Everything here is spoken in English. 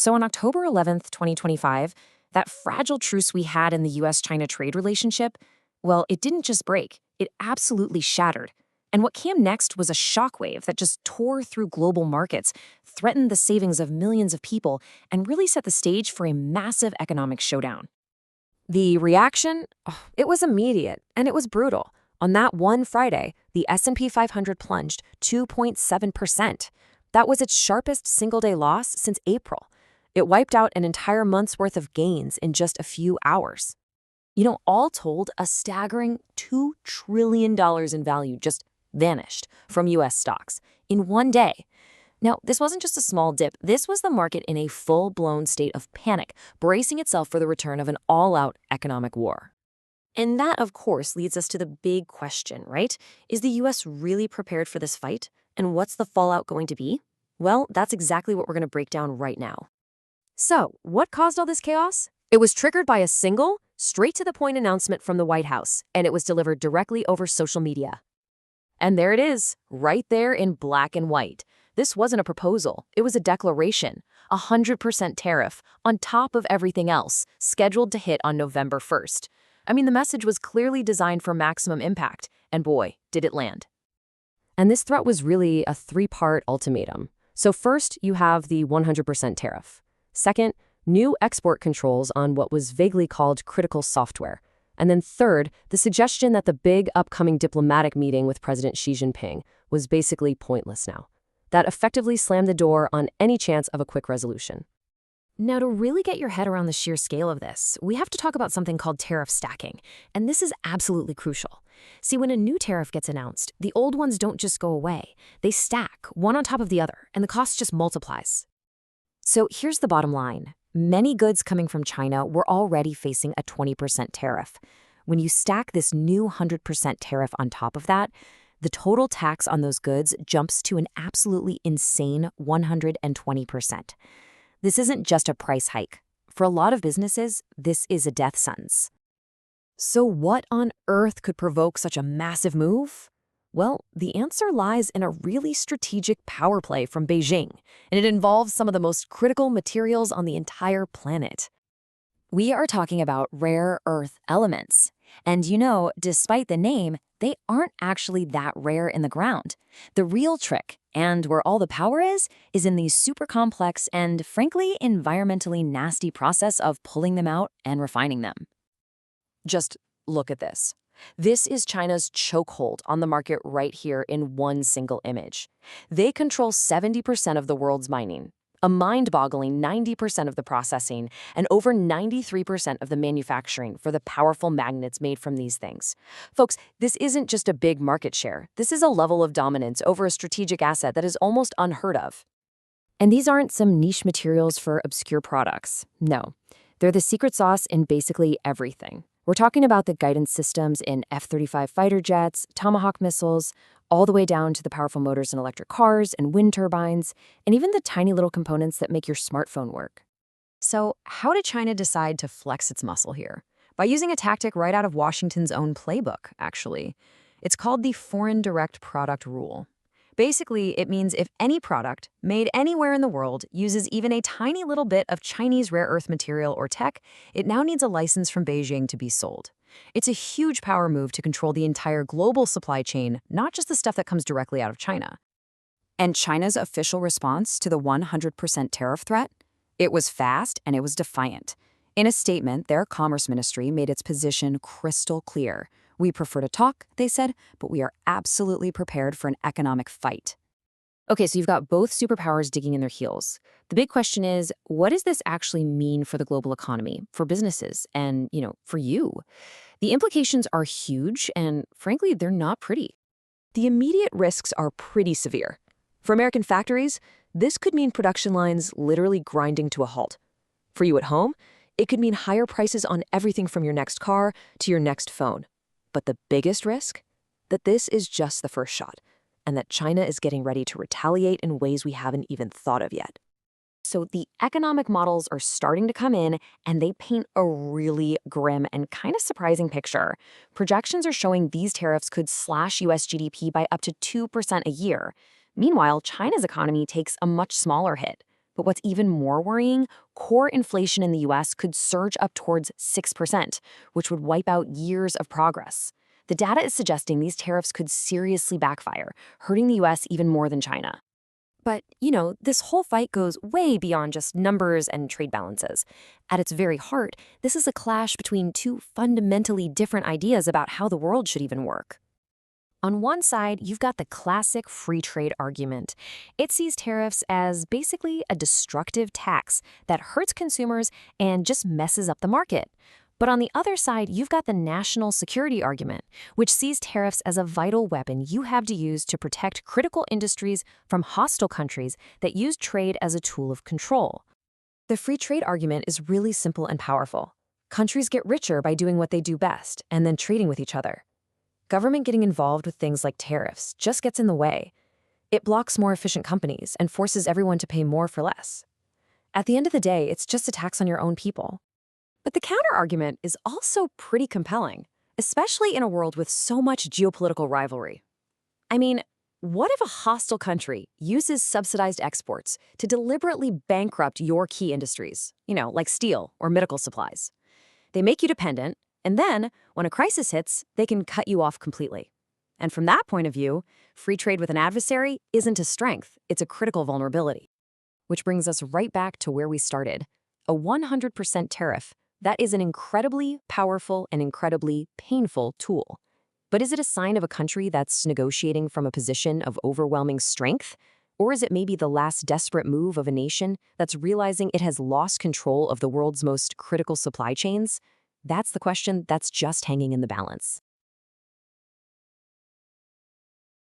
So on October 11th, 2025, that fragile truce we had in the US-China trade relationship, well, it didn't just break, it absolutely shattered. And what came next was a shockwave that just tore through global markets, threatened the savings of millions of people, and really set the stage for a massive economic showdown. The reaction? Oh, it was immediate, and it was brutal. On that one Friday, the S&P 500 plunged 2.7%. That was its sharpest single-day loss since April. It wiped out an entire month's worth of gains in just a few hours. All told, a staggering $2 trillion in value just vanished from U.S. stocks in one day. Now, this wasn't just a small dip. This was the market in a full-blown state of panic, bracing itself for the return of an all-out economic war. And that, of course, leads us to the big question, right? Is the U.S. really prepared for this fight? And what's the fallout going to be? Well, that's exactly what we're going to break down right now. So, what caused all this chaos? It was triggered by a single, straight-to-the-point announcement from the White House, and it was delivered directly over social media. And there it is, right there in black and white. This wasn't a proposal, it was a declaration, 100% tariff on top of everything else, scheduled to hit on November 1st. I mean, the message was clearly designed for maximum impact, and boy, did it land. And this threat was really a three-part ultimatum. So first, you have the 100% tariff. Second, new export controls on what was vaguely called critical software. And then third, the suggestion that the big upcoming diplomatic meeting with President Xi Jinping was basically pointless now. That effectively slammed the door on any chance of a quick resolution. Now, to really get your head around the sheer scale of this, we have to talk about something called tariff stacking, and this is absolutely crucial. See, when a new tariff gets announced, the old ones don't just go away. They stack, one on top of the other, and the cost just multiplies. So here's the bottom line. Many goods coming from China were already facing a 20% tariff. When you stack this new 100% tariff on top of that, the total tax on those goods jumps to an absolutely insane 120%. This isn't just a price hike. For a lot of businesses, this is a death sentence. So what on earth could provoke such a massive move? Well, the answer lies in a really strategic power play from Beijing, and it involves some of the most critical materials on the entire planet. We are talking about rare earth elements. And despite the name, they aren't actually that rare in the ground. The real trick, and where all the power is in the super complex and, frankly, environmentally nasty process of pulling them out and refining them. Just look at this. This is China's chokehold on the market right here in one single image. They control 70% of the world's mining, a mind-boggling 90% of the processing, and over 93% of the manufacturing for the powerful magnets made from these things. Folks, this isn't just a big market share. This is a level of dominance over a strategic asset that is almost unheard of. And these aren't some niche materials for obscure products. No, they're the secret sauce in basically everything. We're talking about the guidance systems in F-35 fighter jets, Tomahawk missiles, all the way down to the powerful motors in electric cars and wind turbines, and even the tiny little components that make your smartphone work. So how did China decide to flex its muscle here? By using a tactic right out of Washington's own playbook, actually. It's called the Foreign Direct Product Rule. Basically, it means if any product made anywhere in the world uses even a tiny little bit of Chinese rare earth material or tech, it now needs a license from Beijing to be sold. It's a huge power move to control the entire global supply chain, not just the stuff that comes directly out of China. And China's official response to the 100% tariff threat? It was fast and it was defiant. In a statement, their Commerce Ministry made its position crystal clear. We prefer to talk, they said, but we are absolutely prepared for an economic fight. Okay, so you've got both superpowers digging in their heels. The big question is, what does this actually mean for the global economy, for businesses, and, for you? The implications are huge, and frankly, they're not pretty. The immediate risks are pretty severe. For American factories, this could mean production lines literally grinding to a halt. For you at home, it could mean higher prices on everything from your next car to your next phone. But the biggest risk? That this is just the first shot, and that China is getting ready to retaliate in ways we haven't even thought of yet. So the economic models are starting to come in, and they paint a really grim and kind of surprising picture. Projections are showing these tariffs could slash U.S. GDP by up to 2% a year. Meanwhile, China's economy takes a much smaller hit. But what's even more worrying, core inflation in the US could surge up towards 6%, which would wipe out years of progress. The data is suggesting these tariffs could seriously backfire, hurting the US even more than China. But, this whole fight goes way beyond just numbers and trade balances. At its very heart, this is a clash between two fundamentally different ideas about how the world should even work. On one side, you've got the classic free trade argument. It sees tariffs as basically a destructive tax that hurts consumers and just messes up the market. But on the other side, you've got the national security argument, which sees tariffs as a vital weapon you have to use to protect critical industries from hostile countries that use trade as a tool of control. The free trade argument is really simple and powerful. Countries get richer by doing what they do best and then trading with each other. Government getting involved with things like tariffs just gets in the way. It blocks more efficient companies and forces everyone to pay more for less. At the end of the day, it's just a tax on your own people. But the counter-argument is also pretty compelling, especially in a world with so much geopolitical rivalry. I mean, what if a hostile country uses subsidized exports to deliberately bankrupt your key industries, like steel or medical supplies? They make you dependent, and then, when a crisis hits, they can cut you off completely. And from that point of view, free trade with an adversary isn't a strength, it's a critical vulnerability. Which brings us right back to where we started. A 100% tariff. That is an incredibly powerful and incredibly painful tool. But is it a sign of a country that's negotiating from a position of overwhelming strength? Or is it maybe the last desperate move of a nation that's realizing it has lost control of the world's most critical supply chains? That's the question that's just hanging in the balance.